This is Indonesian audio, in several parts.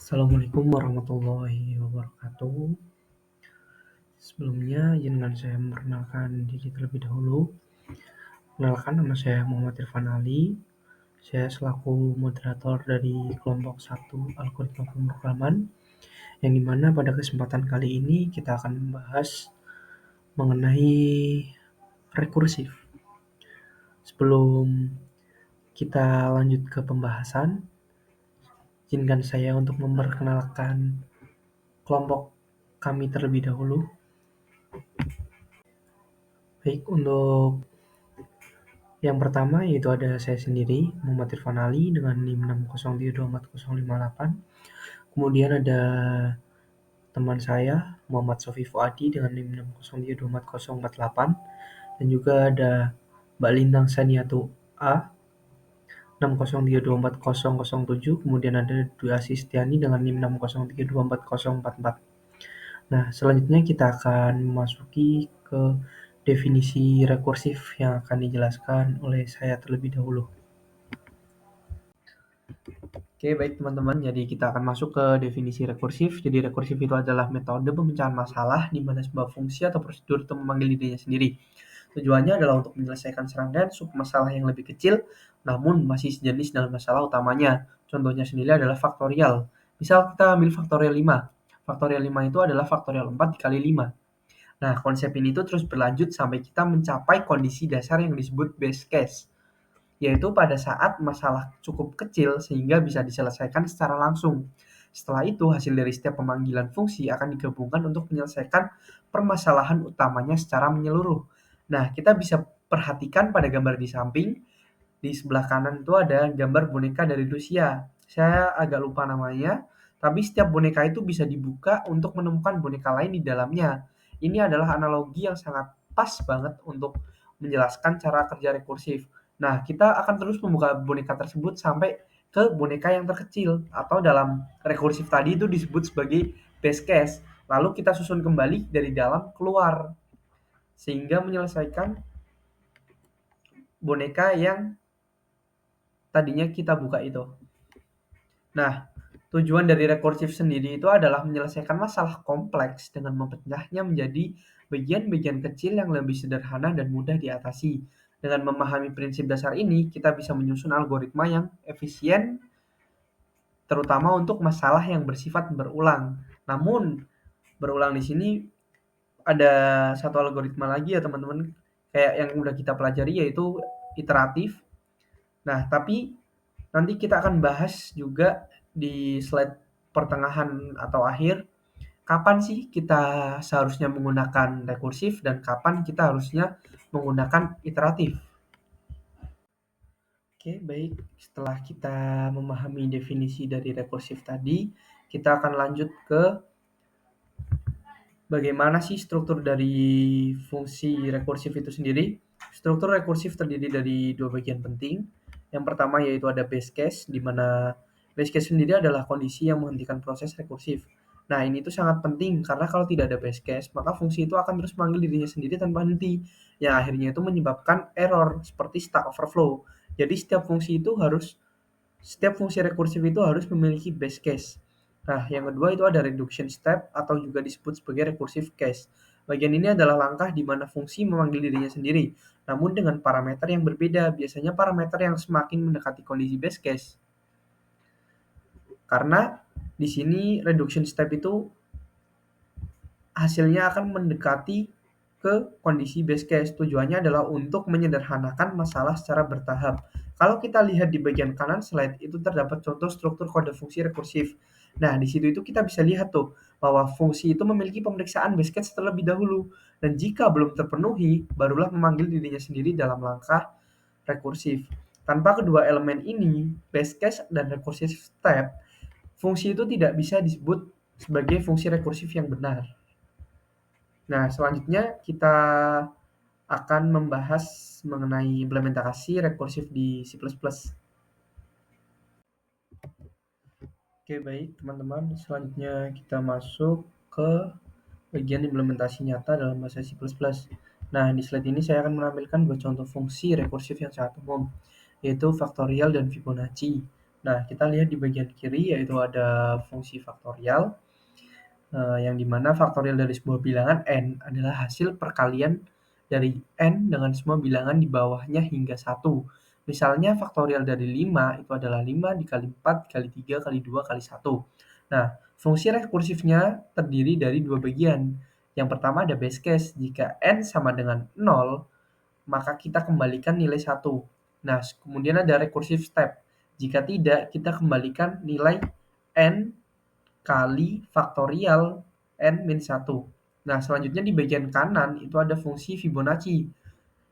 Assalamualaikum warahmatullahi wabarakatuh. Sebelumnya, izinkan saya memperkenalkan diri terlebih dahulu. Kenalkan, nama saya Muhammad Irfan Ali. Saya selaku moderator dari kelompok 1 Algoritma Pemrograman, yang dimana pada kesempatan kali ini kita akan membahas mengenai rekursif. Sebelum kita lanjut ke pembahasan, izinkan saya untuk memperkenalkan kelompok kami terlebih dahulu. Baik, untuk yang pertama yaitu ada saya sendiri, Muhammad Irfan Ali dengan NIM 603244058. Kemudian ada teman saya, Muhammad Sofi Fuadi dengan NIM 603244048. Dan juga ada Mbak Lintang Saniatu A 603240007. Kemudian ada Dwi Asistiani dengan NIM 603244044. Nah, selanjutnya kita akan memasuki ke definisi rekursif yang akan dijelaskan oleh saya terlebih dahulu. Oke, baik teman-teman. Jadi kita akan masuk ke definisi rekursif. Jadi rekursif itu adalah metode pemecahan masalah di mana sebuah fungsi atau prosedur itu memanggil dirinya sendiri. Tujuannya adalah untuk menyelesaikan serangkaian submasalah yang lebih kecil, namun masih sejenis dengan masalah utamanya. Contohnya sendiri adalah faktorial. Misal kita ambil faktorial 5. Faktorial 5 itu adalah faktorial 4 dikali 5. Nah, konsep ini tuh terus berlanjut sampai kita mencapai kondisi dasar yang disebut base case, yaitu pada saat masalah cukup kecil sehingga bisa diselesaikan secara langsung. Setelah itu, hasil dari setiap pemanggilan fungsi akan digabungkan untuk menyelesaikan permasalahan utamanya secara menyeluruh. Nah, kita bisa perhatikan pada gambar di samping, di sebelah kanan itu ada gambar boneka dari Rusia. Saya agak lupa namanya, tapi setiap boneka itu bisa dibuka untuk menemukan boneka lain di dalamnya. Ini adalah analogi yang sangat pas banget untuk menjelaskan cara kerja rekursif. Nah, kita akan terus membuka boneka tersebut sampai ke boneka yang terkecil, atau dalam rekursif tadi itu disebut sebagai base case. Lalu kita susun kembali dari dalam keluar, sehingga menyelesaikan boneka yang tadinya kita buka itu. Nah, tujuan dari rekursif sendiri itu adalah menyelesaikan masalah kompleks dengan memecahnya menjadi bagian-bagian kecil yang lebih sederhana dan mudah diatasi. Dengan memahami prinsip dasar ini, kita bisa menyusun algoritma yang efisien, terutama untuk masalah yang bersifat berulang. Namun, berulang di sini ada satu algoritma lagi ya teman-teman, kayak yang udah kita pelajari yaitu iteratif. Nah, tapi nanti kita akan bahas juga di slide pertengahan atau akhir, kapan sih kita seharusnya menggunakan rekursif dan kapan kita harusnya menggunakan iteratif. Oke, baik. Setelah kita memahami definisi dari rekursif tadi, kita akan lanjut ke bagaimana sih struktur dari fungsi rekursif itu sendiri. Struktur rekursif terdiri dari dua bagian penting. Yang pertama yaitu ada base case, di mana base case sendiri adalah kondisi yang menghentikan proses rekursif. Nah, ini tuh sangat penting karena kalau tidak ada base case, maka fungsi itu akan terus memanggil dirinya sendiri tanpa henti, yang akhirnya itu menyebabkan error seperti stack overflow. Jadi setiap fungsi rekursif itu harus memiliki base case. Nah, yang kedua itu ada reduction step atau juga disebut sebagai recursive case. Bagian ini adalah langkah di mana fungsi memanggil dirinya sendiri, namun dengan parameter yang berbeda, biasanya parameter yang semakin mendekati kondisi base case. Karena di sini reduction step itu hasilnya akan mendekati ke kondisi base case. Tujuannya adalah untuk menyederhanakan masalah secara bertahap. Kalau kita lihat di bagian kanan slide, itu terdapat contoh struktur kode fungsi rekursif. Nah, di situ itu kita bisa lihat tuh, bahwa fungsi itu memiliki pemeriksaan base case terlebih dahulu. Dan jika belum terpenuhi, barulah memanggil dirinya sendiri dalam langkah rekursif. Tanpa kedua elemen ini, base case dan recursive step, fungsi itu tidak bisa disebut sebagai fungsi rekursif yang benar. Nah, selanjutnya kita akan membahas mengenai implementasi rekursif di C++. Oke, baik teman-teman. Selanjutnya kita masuk ke bagian implementasi nyata dalam bahasa C++. Nah, di slide ini saya akan menampilkan dua contoh fungsi rekursif yang sangat umum, yaitu faktorial dan Fibonacci. Nah, kita lihat di bagian kiri yaitu ada fungsi faktorial, yang dimana faktorial dari sebuah bilangan n adalah hasil perkalian dari n dengan semua bilangan di bawahnya hingga 1. Misalnya faktorial dari 5 itu adalah 5 dikali 4 dikali 3 kali 2 kali 1. Nah, fungsi rekursifnya terdiri dari dua bagian. Yang pertama ada base case, jika n sama dengan 0, maka kita kembalikan nilai 1. Nah, kemudian ada recursive step. Jika tidak, kita kembalikan nilai n kali faktorial n min 1. Nah, selanjutnya di bagian kanan itu ada fungsi Fibonacci.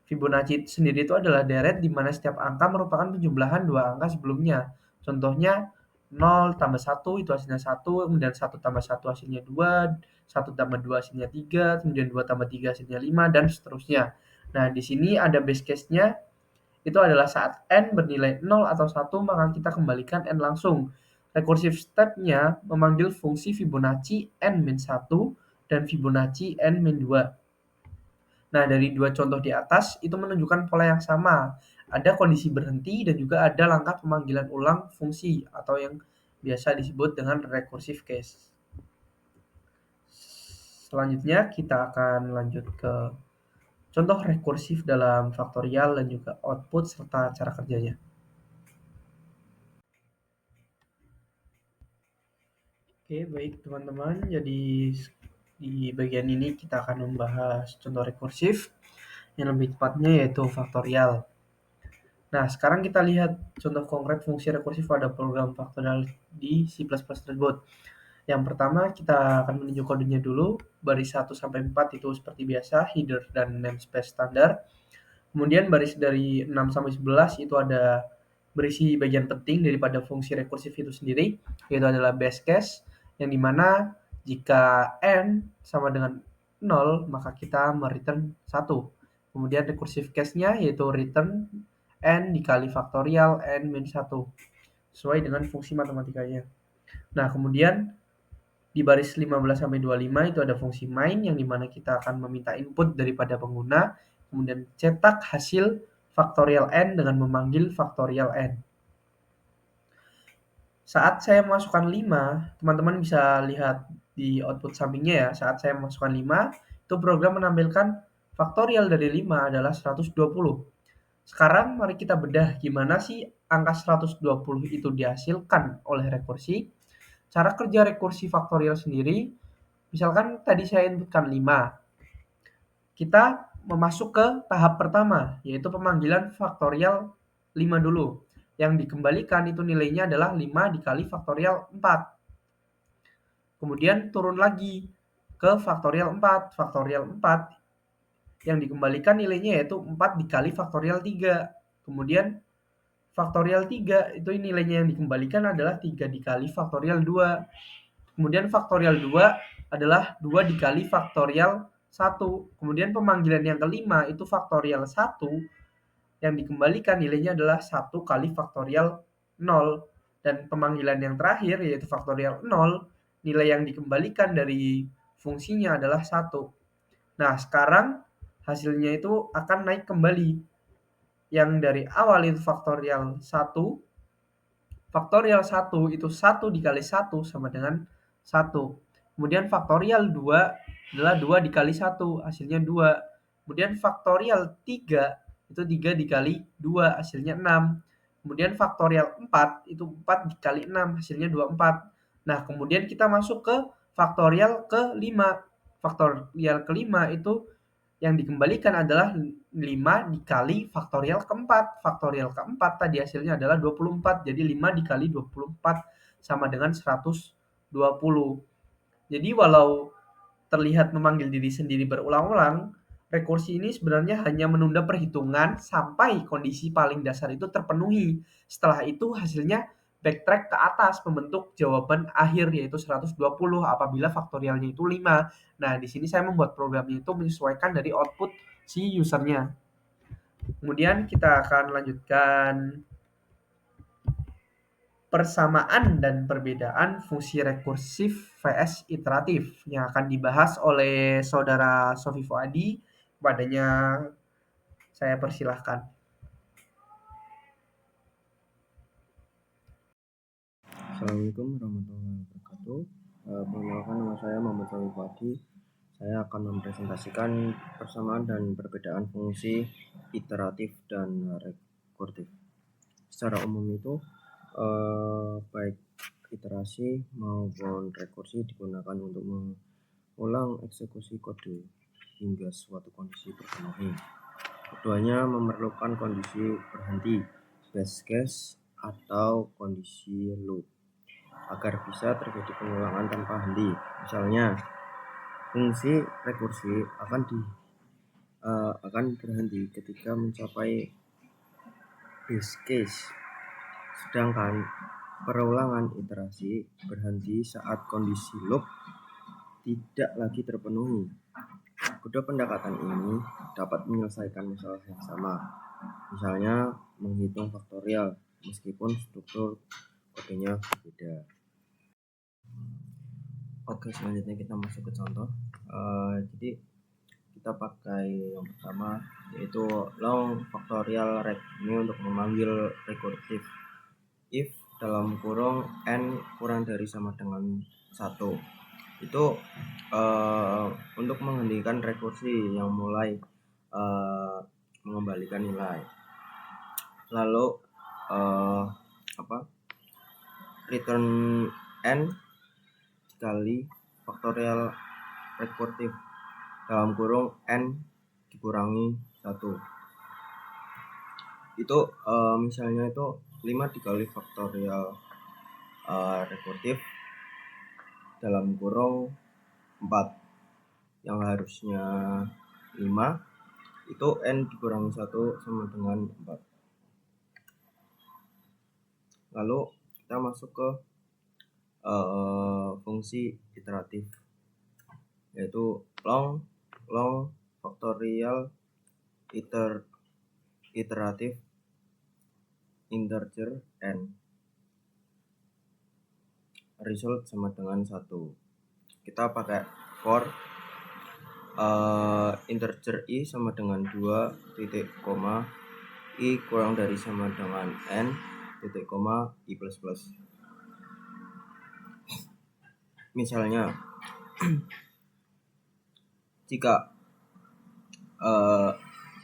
Fibonacci sendiri itu adalah deret di mana setiap angka merupakan penjumlahan dua angka sebelumnya. Contohnya 0 tambah 1 itu hasilnya 1, kemudian 1 tambah 1 hasilnya 2, 1 tambah 2 hasilnya 3, kemudian 2 tambah 3 hasilnya 5, dan seterusnya. Nah, di sini ada base case-nya, itu adalah saat n bernilai 0 atau 1, maka kita kembalikan n langsung. Recursive step-nya memanggil fungsi Fibonacci n-1 dan Fibonacci n-2. Nah, dari dua contoh di atas itu menunjukkan pola yang sama. Ada kondisi berhenti dan juga ada langkah pemanggilan ulang fungsi atau yang biasa disebut dengan recursive case. Selanjutnya kita akan lanjut ke contoh rekursif dalam faktorial dan juga output serta cara kerjanya. Oke, baik teman-teman. Jadi di bagian ini kita akan membahas contoh rekursif yang lebih tepatnya yaitu faktorial. Nah, sekarang kita lihat contoh konkret fungsi rekursif pada program faktorial di C++ tersebut. Yang pertama kita akan menunjuk kodenya dulu. Baris 1 sampai 4 itu seperti biasa, header dan namespace standar. Kemudian baris dari 6 sampai 11 itu ada berisi bagian penting daripada fungsi rekursif itu sendiri, yaitu adalah base case, yang dimana jika n sama dengan 0, maka kita mereturn 1. Kemudian recursive case-nya yaitu return n dikali faktorial n min 1, sesuai dengan fungsi matematikanya. Nah, kemudian di baris 15-25 itu ada fungsi main, yang dimana kita akan meminta input daripada pengguna, kemudian cetak hasil faktorial n dengan memanggil faktorial n. Saat saya memasukkan 5, teman-teman bisa lihat di output sampingnya ya. Saat saya memasukkan 5, itu program menampilkan faktorial dari 5 adalah 120. Sekarang mari kita bedah gimana sih angka 120 itu dihasilkan oleh rekursi. Cara kerja rekursi faktorial sendiri, misalkan tadi saya inputkan 5. Kita memasuk ke tahap pertama, yaitu pemanggilan faktorial 5 dulu. Yang dikembalikan itu nilainya adalah 5 dikali faktorial 4. Kemudian turun lagi ke faktorial 4. Faktorial 4 yang dikembalikan nilainya yaitu 4 dikali faktorial 3. Kemudian faktorial 3 itu nilainya yang dikembalikan adalah 3 dikali faktorial 2. Kemudian faktorial 2 adalah 2 dikali faktorial 1. Kemudian pemanggilan yang kelima itu faktorial 1 yang dikembalikan nilainya adalah 1 kali faktorial 0. Dan pemanggilan yang terakhir yaitu faktorial 0, nilai yang dikembalikan dari fungsinya adalah 1. Nah, sekarang hasilnya itu akan naik kembali. Yang dari awal itu faktorial 1. Faktorial 1 itu 1 dikali 1 sama dengan 1. Kemudian faktorial 2 adalah 2 dikali 1, hasilnya 2. Kemudian faktorial 3 itu 3 dikali 2, hasilnya 6. Kemudian faktorial 4 itu 4 dikali 6, hasilnya 24. Nah, kemudian kita masuk ke faktorial ke-5. Faktorial ke-5 itu yang dikembalikan adalah 5 dikali faktorial keempat. Faktorial keempat tadi hasilnya adalah 24. Jadi 5 dikali 24 sama dengan 120. Jadi walau terlihat memanggil diri sendiri berulang-ulang, rekursi ini sebenarnya hanya menunda perhitungan sampai kondisi paling dasar itu terpenuhi. Setelah itu hasilnya backtrack ke atas membentuk jawaban akhir yaitu 120 apabila faktorialnya itu 5. Nah, di sini saya membuat programnya itu menyesuaikan dari output si usernya. Kemudian kita akan lanjutkan persamaan dan perbedaan fungsi rekursif vs iteratif yang akan dibahas oleh saudara Sofi Fuadi. Padanya saya persilahkan. Assalamualaikum warahmatullahi wabarakatuh. Perkenalkan, nama saya Muhammad Fahmi Fuadi. Saya akan mempresentasikan persamaan dan perbedaan fungsi iteratif dan rekursif. Secara umum itu baik iterasi maupun rekursi digunakan untuk mengulang eksekusi kode hingga suatu kondisi terpenuhi. Keduanya memerlukan kondisi berhenti, best case, atau kondisi loop agar bisa terjadi pengulangan tanpa henti. Misalnya, fungsi rekursi akan berhenti ketika mencapai base case, sedangkan perulangan iterasi berhenti saat kondisi loop tidak lagi terpenuhi. Kedua pendekatan ini dapat menyelesaikan masalah yang sama, misalnya menghitung faktorial meskipun struktur kodenya berbeda. Oke, selanjutnya kita masuk ke contoh. Jadi kita pakai yang pertama, yaitu long factorial rec. Ini untuk memanggil rekursiv. If dalam kurung n kurang dari sama dengan 1, itu untuk menghentikan rekursi yang mulai mengembalikan nilai. Lalu return n dikali faktorial rekursif dalam kurung n dikurangi 1. Itu misalnya itu 5 dikali faktorial rekursif dalam kurung 4, yang harusnya 5, itu n dikurangi 1 sama dengan 4. Lalu kita masuk ke fungsi iteratif, yaitu long factorial iteratif integer n, result sama dengan 1. Kita pakai for integer i sama dengan 2 titik koma i kurang dari sama dengan n titik koma i plus plus. Misalnya, jika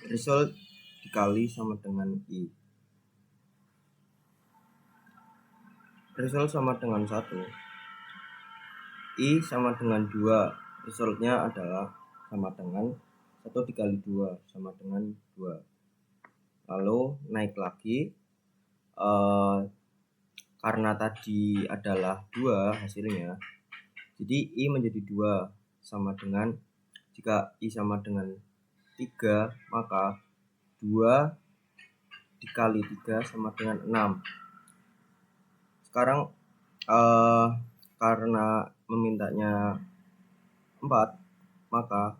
result dikali sama dengan i, result sama dengan 1, i sama dengan 2, resultnya adalah sama dengan 1 dikali 2 sama dengan 2. Lalu naik lagi, karena tadi adalah 2 hasilnya, jadi i menjadi 2 sama dengan, jika i sama dengan 3, maka 2 dikali 3 sama dengan 6. Sekarang karena memintanya 4, maka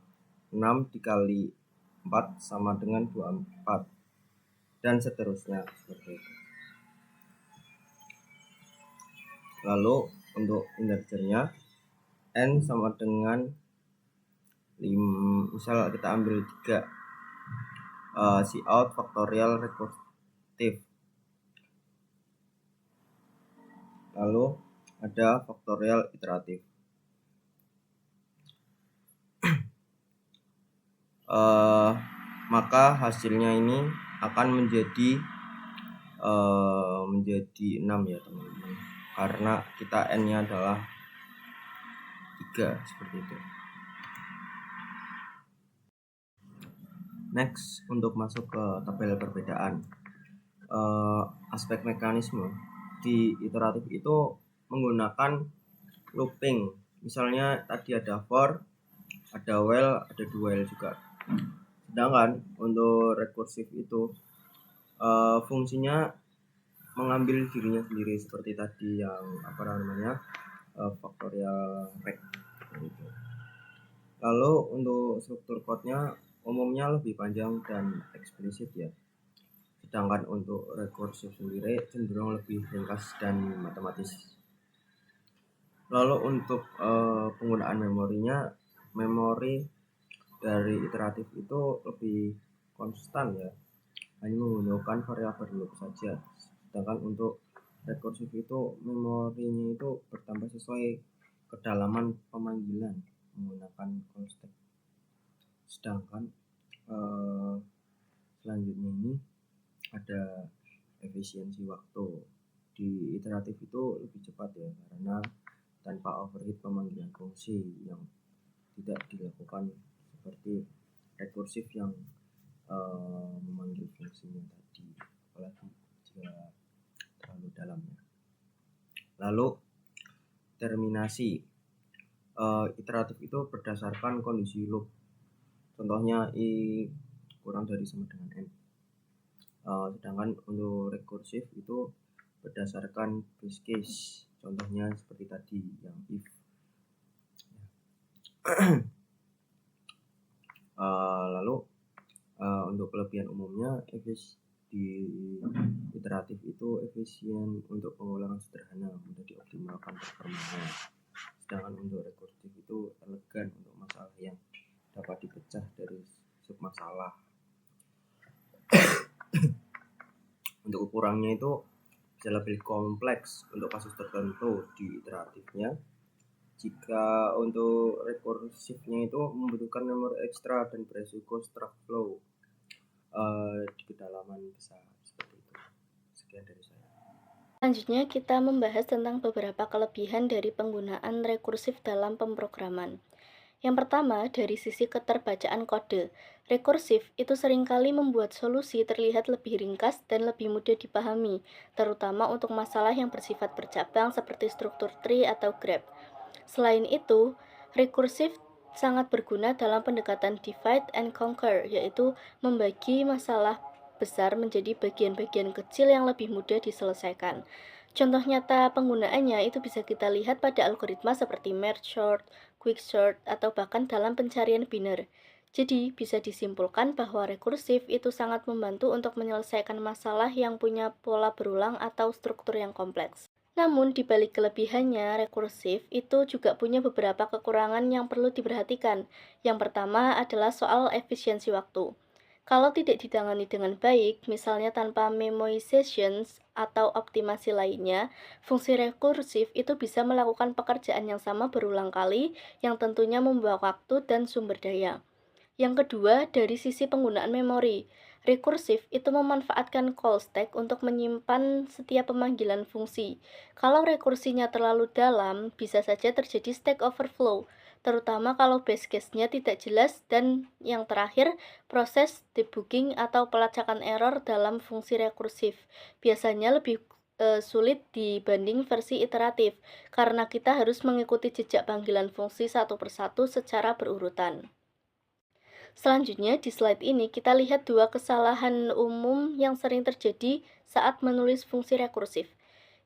6 dikali 4 sama dengan 24, dan seterusnya seperti itu. Lalu untuk integernya n sama dengan 5, misal kita ambil 3, cout faktorial rekursif. Lalu ada faktorial iteratif. Maka hasilnya ini akan menjadi 6 ya teman-teman, karena kita n-nya adalah 3, seperti itu. Next, untuk masuk ke tabel perbedaan, aspek mekanisme di iteratif itu menggunakan looping. Misalnya tadi ada for, ada while, ada do while juga. Sedangkan untuk rekursif itu fungsinya mengambil dirinya sendiri, seperti tadi yang faktorial rec gitu. Lalu untuk struktur code-nya umumnya lebih panjang dan eksplisit ya. Sedangkan untuk rekursif sendiri cenderung lebih ringkas dan matematis. Lalu untuk penggunaan memorinya, memori dari iteratif itu lebih konstan ya, hanya menggunakan variabel loop saja. Sedangkan untuk rekursif itu memorinya itu bertambah sesuai kedalaman pemanggilan menggunakan call stack. Sedangkan selanjutnya ini ada efisiensi waktu. Di iteratif itu lebih cepat ya, karena tanpa overhead pemanggilan fungsi yang tidak dilakukan seperti rekursif yang memanggil fungsinya tadi, apalagi jika terlalu dalam ya. Lalu terminasi. Iteratif itu berdasarkan kondisi loop. Contohnya I kurang dari sama dengan N. Sedangkan untuk rekursif itu berdasarkan base case. Contohnya seperti tadi yang if. Lalu untuk kelebihan umumnya di iteratif itu efisien untuk pengulangan sederhana, mudah dioptimalkan performanya. Sedangkan untuk rekursif itu elegan untuk masalah yang dapat dipecah dari submasalah. Untuk ukurannya itu bisa lebih kompleks untuk kasus tertentu di iteratifnya. Jika untuk rekursifnya itu membutuhkan memori ekstra dan beresiko struct flow di kedalaman besar seperti itu. Sekian dari saya. Selanjutnya kita membahas tentang beberapa kelebihan dari penggunaan rekursif dalam pemrograman. Yang pertama, dari sisi keterbacaan kode. Rekursif itu seringkali membuat solusi terlihat lebih ringkas dan lebih mudah dipahami, terutama untuk masalah yang bersifat bercabang seperti struktur tree atau graph. Selain itu, rekursif sangat berguna dalam pendekatan divide and conquer, yaitu membagi masalah besar menjadi bagian-bagian kecil yang lebih mudah diselesaikan. Contoh nyata penggunaannya itu bisa kita lihat pada algoritma seperti merge sort, quick sort, atau bahkan dalam pencarian biner. Jadi, bisa disimpulkan bahwa rekursif itu sangat membantu untuk menyelesaikan masalah yang punya pola berulang atau struktur yang kompleks. Namun, di balik kelebihannya, rekursif itu juga punya beberapa kekurangan yang perlu diperhatikan. Yang pertama adalah soal efisiensi waktu. Kalau tidak ditangani dengan baik, misalnya tanpa memoization atau optimasi lainnya, fungsi rekursif itu bisa melakukan pekerjaan yang sama berulang kali, yang tentunya membuang waktu dan sumber daya. Yang kedua, dari sisi penggunaan memori. Rekursif itu memanfaatkan call stack untuk menyimpan setiap pemanggilan fungsi. Kalau rekursinya terlalu dalam, bisa saja terjadi stack overflow, terutama kalau base case-nya tidak jelas. Dan yang terakhir, proses debugging atau pelacakan error dalam fungsi rekursif biasanya lebih sulit dibanding versi iteratif, karena kita harus mengikuti jejak panggilan fungsi satu persatu secara berurutan. Selanjutnya, di slide ini kita lihat dua kesalahan umum yang sering terjadi saat menulis fungsi rekursif.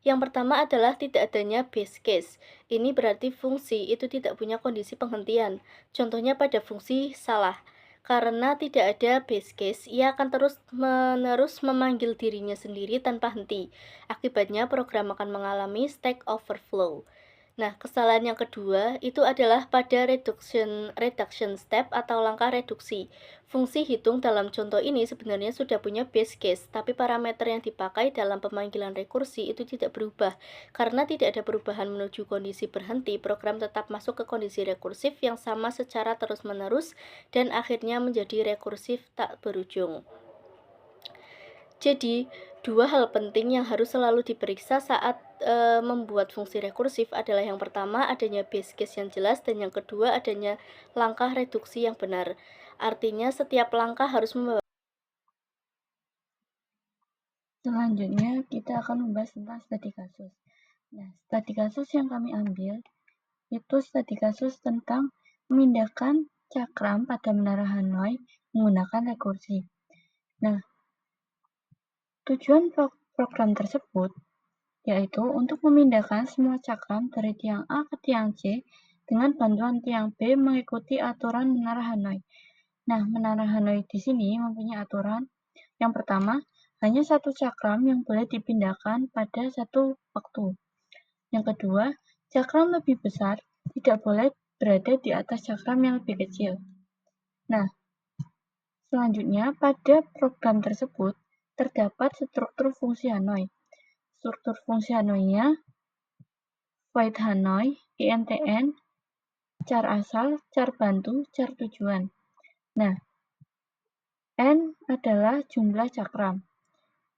Yang pertama adalah tidak adanya base case. Ini berarti fungsi itu tidak punya kondisi penghentian. Contohnya pada fungsi salah. Karena tidak ada base case, ia akan terus-menerus memanggil dirinya sendiri tanpa henti. Akibatnya program akan mengalami stack overflow. Nah, kesalahan yang kedua itu adalah pada reduction step atau langkah reduksi. Fungsi hitung dalam contoh ini sebenarnya sudah punya base case, tapi parameter yang dipakai dalam pemanggilan rekursi itu tidak berubah. Karena tidak ada perubahan menuju kondisi berhenti, program tetap masuk ke kondisi rekursif yang sama secara terus-menerus dan akhirnya menjadi rekursif tak berujung. Jadi, dua hal penting yang harus selalu diperiksa saat membuat fungsi rekursif adalah yang pertama adanya base case yang jelas, dan yang kedua adanya langkah reduksi yang benar. Artinya setiap langkah harus membawa. Selanjutnya kita akan membahas tentang studi kasus. Nah, studi kasus yang kami ambil itu studi kasus tentang memindahkan cakram pada menara Hanoi menggunakan rekursi. Nah, tujuan program tersebut yaitu untuk memindahkan semua cakram dari tiang A ke tiang C dengan bantuan tiang B mengikuti aturan menara Hanoi. Nah, menara Hanoi di sini mempunyai aturan. Yang pertama, hanya satu cakram yang boleh dipindahkan pada satu waktu. Yang kedua, cakram lebih besar tidak boleh berada di atas cakram yang lebih kecil. Nah, selanjutnya pada program tersebut terdapat struktur fungsi Hanoi. struktur fungsi Hanoi-nya, void Hanoi, INTN, char asal, char bantu, char tujuan. Nah, N adalah jumlah cakram.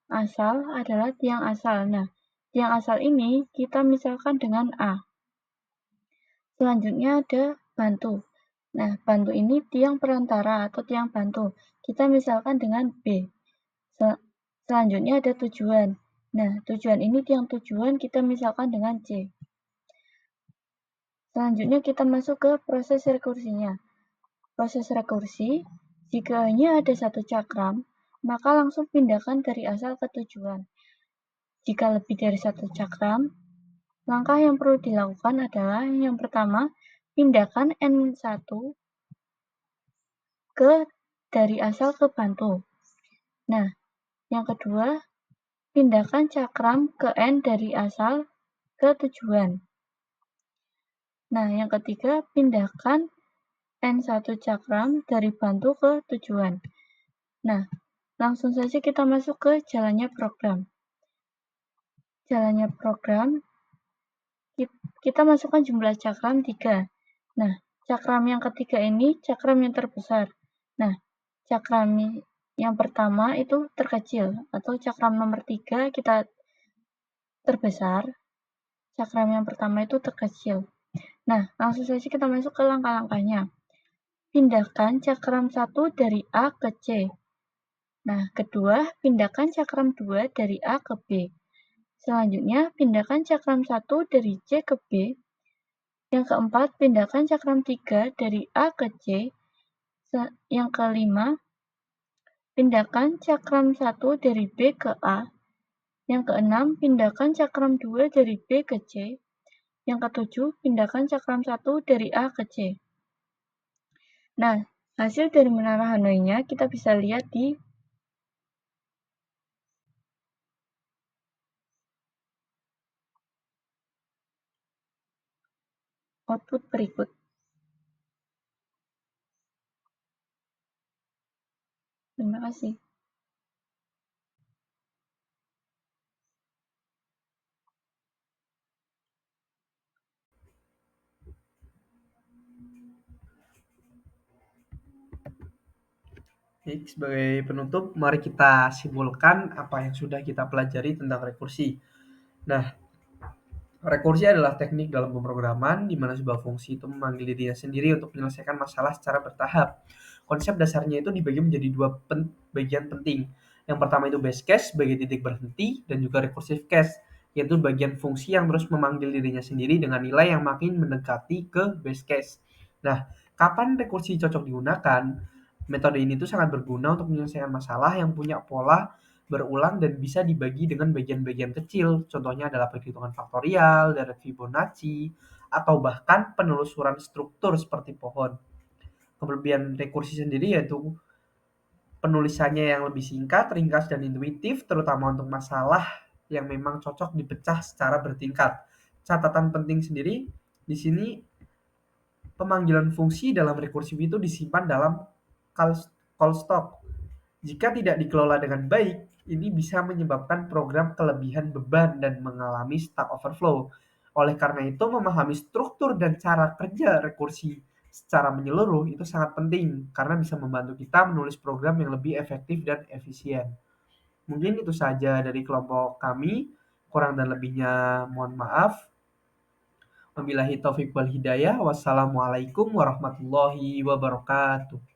Asal adalah tiang asal. Nah, tiang asal ini kita misalkan dengan A. Selanjutnya ada bantu. Nah, bantu ini tiang perantara atau tiang bantu. Kita misalkan dengan B. Selanjutnya ada tujuan. Nah, tujuan ini tiang tujuan kita misalkan dengan C. Selanjutnya kita masuk ke proses rekursinya. Proses rekursi, jika hanya ada satu cakram, maka langsung pindahkan dari asal ke tujuan. Jika lebih dari satu cakram, langkah yang perlu dilakukan adalah yang pertama, pindahkan N1 dari asal ke bantu. Nah, yang kedua, pindahkan cakram ke N dari asal ke tujuan. Nah, yang ketiga, pindahkan N1 cakram dari bantu ke tujuan. Nah, langsung saja kita masuk ke jalannya program. Jalannya program, kita masukkan jumlah cakram 3. Nah, cakram yang ketiga ini cakram yang terbesar. Nah, cakram yang pertama itu terkecil, atau cakram nomor 3 kita terbesar, cakram yang pertama itu terkecil. Nah, langsung saja kita masuk ke langkah-langkahnya. Pindahkan cakram 1 dari A ke C. Nah, kedua, pindahkan cakram 2 dari A ke B. Selanjutnya, pindahkan cakram 1 dari C ke B. Yang keempat, pindahkan cakram 3 dari A ke C. Yang kelima, pindahkan cakram 1 dari B ke A. Yang keenam, pindahkan cakram 2 dari B ke C. Yang ketujuh, pindahkan cakram 1 dari A ke C. Nah, hasil dari menara Hanoi-nya kita bisa lihat di output berikut. Terima kasih. Baik, sebagai penutup, mari kita simpulkan apa yang sudah kita pelajari tentang rekursi. Nah, rekursi adalah teknik dalam pemrograman di mana sebuah fungsi itu memanggil dirinya sendiri untuk menyelesaikan masalah secara bertahap. Konsep dasarnya itu dibagi menjadi dua bagian penting. Yang pertama itu base case sebagai titik berhenti, dan juga recursive case, yaitu bagian fungsi yang terus memanggil dirinya sendiri dengan nilai yang makin mendekati ke base case. Nah, kapan rekursi cocok digunakan? Metode ini tuh sangat berguna untuk menyelesaikan masalah yang punya pola berulang dan bisa dibagi dengan bagian-bagian kecil. Contohnya adalah perhitungan faktorial, deret Fibonacci, atau bahkan penelusuran struktur seperti pohon. Kelebihan rekursi sendiri yaitu penulisannya yang lebih singkat, ringkas, dan intuitif, terutama untuk masalah yang memang cocok dipecah secara bertingkat. Catatan penting sendiri di sini, pemanggilan fungsi dalam rekursif itu disimpan dalam call stock. Jika tidak dikelola dengan baik, ini bisa menyebabkan program kelebihan beban dan mengalami stack overflow. Oleh karena itu, memahami struktur dan cara kerja rekursi secara menyeluruh itu sangat penting karena bisa membantu kita menulis program yang lebih efektif dan efisien. Mungkin itu saja dari kelompok kami. Kurang dan lebihnya mohon maaf. Wabillahi taufiq wal hidayah. Wassalamualaikum warahmatullahi wabarakatuh.